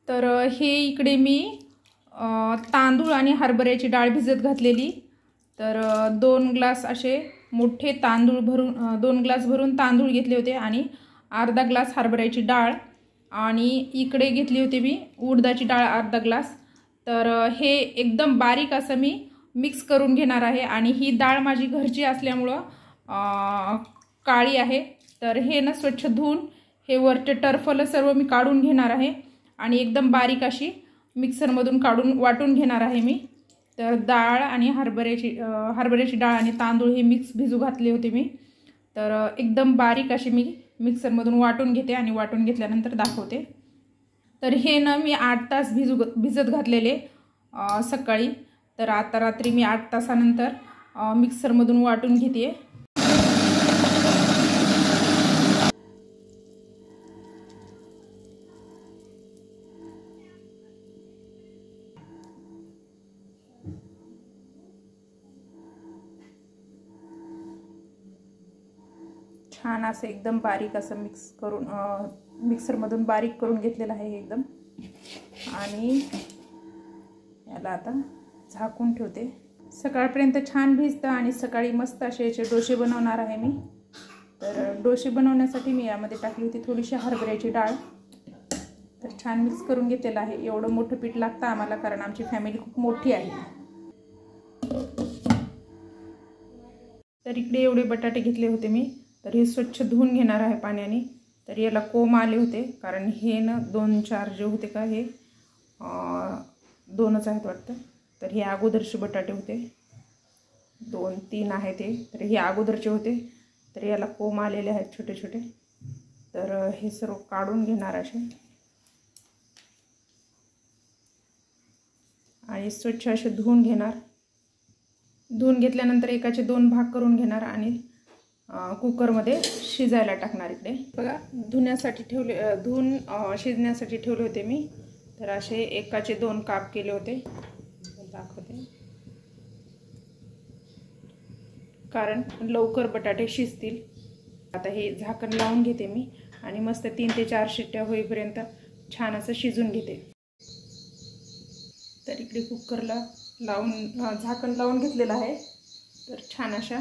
तर हे इकडे मी तांदूळ आणि हरभऱ्याची डाळ भिजत घातलेली। तर 2 ग्लास असे मोठे तांदूळ भरून 2 ग्लास भरून तांदूळ घेतले होते आणि अर्धा ग्लास हरभऱ्याची डाळ आणि इकडे घेतली होती मी उडदाची डाळ अर्धा ग्लास। तर हे एकदम बारीक असं मी मिक्स करून घेणार आहे आणि ही डाळ माझी घरची असल्यामुळं काळी आहे। तर हे ना स्वच्छ धुवून हे वरचे टरफल सर्व मी काढून घेणार आहे आणि एकदम बारीक अशी मिक्सरमधून काढून वाटून घेणार आहे मी। तर डाळ आणि हरभऱ्याची डाळ आणि तांदूळ हे मिक्स भिजू घातले होते मी। तर एकदम बारीक अशी मी मिक्सरमधून वाटून घेते आणि वाटून घेतल्यानंतर दाखवते। तर हे ना मी 8 तास भिजत घातलेले सकाळी। तर आता रात्री मी 8 तासानंतर मिक्सरमधून वाटून घेते। छान असं एकदम बारीक असं मिक्सरमधून बारीक करून घेतलेलं आहे एकदम। आणि याला आता झाकून ठेवते। सकाळपर्यंत छान भिजतं आणि सकाळी मस्त असे याचे डोसे बनवणार आहे मी। तर डोसे बनवण्यासाठी मी यामध्ये टाकली होती थोडीशी हरभऱ्याची डाळ। तर छान मिक्स करून घेतलेलं आहे। एवढं मोठं पीठ लागतं आम्हाला कारण आमची फॅमिली खूप मोठी आहे। तर इकडे एवढे बटाटे घेतले होते मी। तर हे स्वच्छ धुवून घेणार आहे पाण्याने। तर याला कोंब आले होते कारण हे ना 2-4 जे होते का हे 2च आहेत वाटतं। तर हे अगोदरचे बटाटे होते 2-3 आहेत ते। तर हे अगोदरचे होते। तर याला कोंब आलेले आहेत छोटे छोटे। तर हे सर्व काढून घेणार असे आणि स्वच्छ असे धुवून घेणार। धुवून घेतल्यानंतर एकाचे 2 भाग करून घेणार आणि कुकरमध्ये शिजायला टाकणार। इकडे बघा धुवून शिजण्यासाठी ठेवले होते मी। तर असे एकाचे 2 काप केले होते दाखवते कारण लवकर बटाटे शिजतील। आता हे झाकण लावून घेते मी आणि मस्त 3 ते 4 शिट्ट्या होईपर्यंत छान असं शिजून घेते। तर इकडे कुकरला झाकण लावून घेतलेलं आहे। तर छान अशा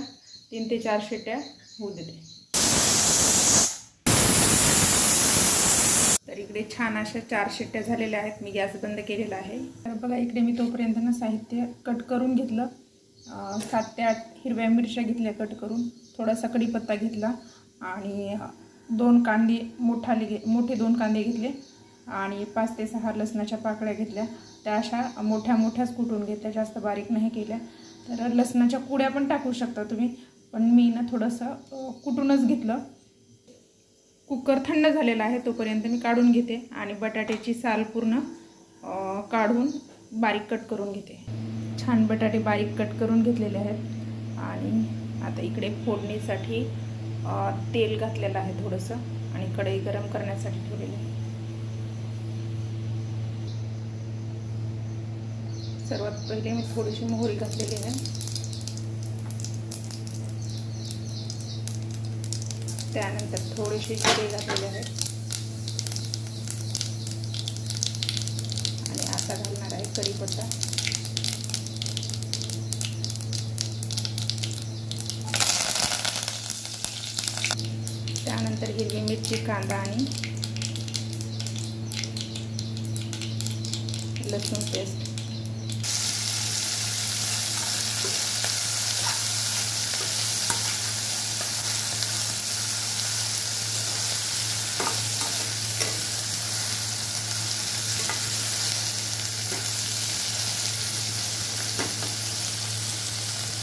3 ते 4 शिट्ट्या होऊ देते। तर इकडे छान अशा 4 शिट्ट्या झालेल्या आहेत। मी गॅस बंद केलेला आहे। तर बघा इकडे मी तोपर्यंत ना साहित्य कट करून घेतलं। 7 ते 8 हिरव्या मिरच्या घेतल्या कट करून, थोडासा कढीपत्ता घेतला आणि 2 कांदे मोठे 2 कांदे घेतले आणि 5 ते 6 लसणाच्या पाकळ्या घेतल्या। त्या अशा मोठ्याच कुटून घेतल्या, जास्त बारीक नाही केल्या। तर लसणाच्या कुड्या पण टाकू शकता तुम्ही, पण मी ना थोडंसं कुटूनच घेतलं। कुकर थंड झालेला आहे तोपर्यंत मी काढून घेते आणि बटाट्याची साल पूर्ण काढून बारीक कट करून घेते। छान बटाटे बारीक कट करून घेतलेले आहेत आणि आता इकडे फोडणीसाठी तेल घातलेलं आहे थोडंसं आणि कढई गरम करण्यासाठी ठेवलेली आहे। सर्वात पहिले मी थोडीशी मोहरी घातलेली आहे। त्यानंतर थोडेसे जिरे घातलेले आहेत आणि आता घालणार आहे कढीपत्ता। त्यानंतर हिरवी मिरची, कांदा आणि लसूण पेस्ट।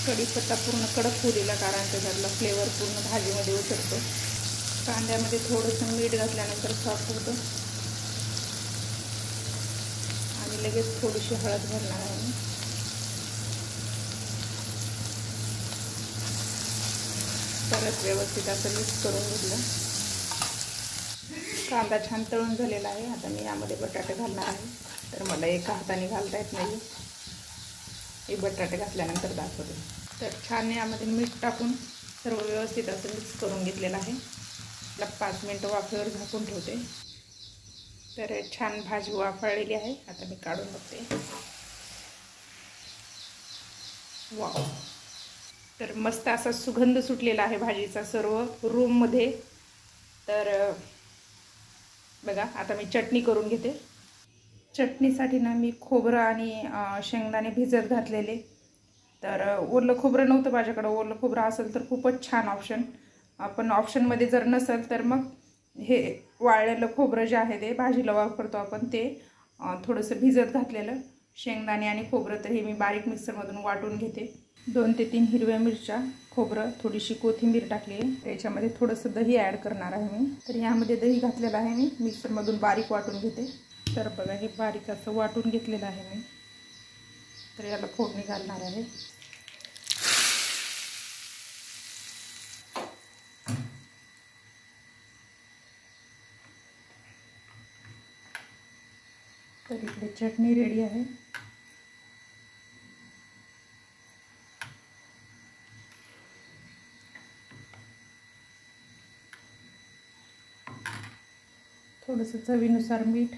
कढीपत्ता पूर्ण कडक होऊ दिला कारण त्याच्यातला फ्लेवर पूर्ण भाजीमध्ये उतरतो। कांद्यामध्ये थोडंसं मीठ घातल्यानंतर सॉफ्ट होतं आणि लगेच थोडीशी हळद घालणार आहे। परत व्यवस्थित असं मिक्स करून घेतलं। कांदा छान तळून झालेला आहे। आता मी यामध्ये बटाटे घालणार आहे। तर मला एका हाताने घालता येत नाही, हे बटाटे घातल्यानंतर दाखवते। तर छान यामध्ये मीठ टाकून सर्व व्यवस्थित असं मिक्स करून घेतलेलं आहे। 5 मिनिटं वाफेवर झाकून ठेवते। तर छान भाजी वाफळलेली आहे. आता मी काढून बघते. वाव, तर मस्त असा सुगंध सुटलेला आहे भाजीचा सर्व रूममध्ये. तर बघा, आता मी चटणी करून घेते. चटणीसाठी ना मी खोबरं आणि शेंगदाणे भिजत घातलेले. तर ओलं खोबरं नव्हतं माझ्याकडं. ओलं खोबरं असेल तर खूपच छान ऑप्शन. आपण ऑप्शनमध्ये जर नसेल तर मग हे वाळलेलं खोबरं जे आहे ते भाजीला वापरतो आपण, ते थोडंसं भिजत घातलेलं शेंगदाणे आणि खोबरं. तर हे मी बारीक मिक्सरमधून वाटून घेते. 2 ते 3 हिरव्या मिरच्या, खोबरं, थोडीशी कोथिंबीर टाकली आहे. याच्यामध्ये थोडंसं दही ॲड करणार आहे मी. तर यामध्ये दही घातलेलं आहे मी. मिक्सरमधून बारीक वाटून घेते. तर बघा, हे बारीक असं वाटून घेतलेलं आहे मी. तर याला फोडणी घालणार आहे. तर इकडे चटणी रेडी आहे. थोडंसं चवीनुसार मीठ.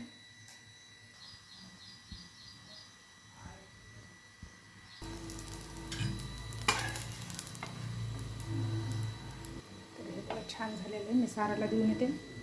तर हे छान झालेलं आहे. मी साराला देऊन येते.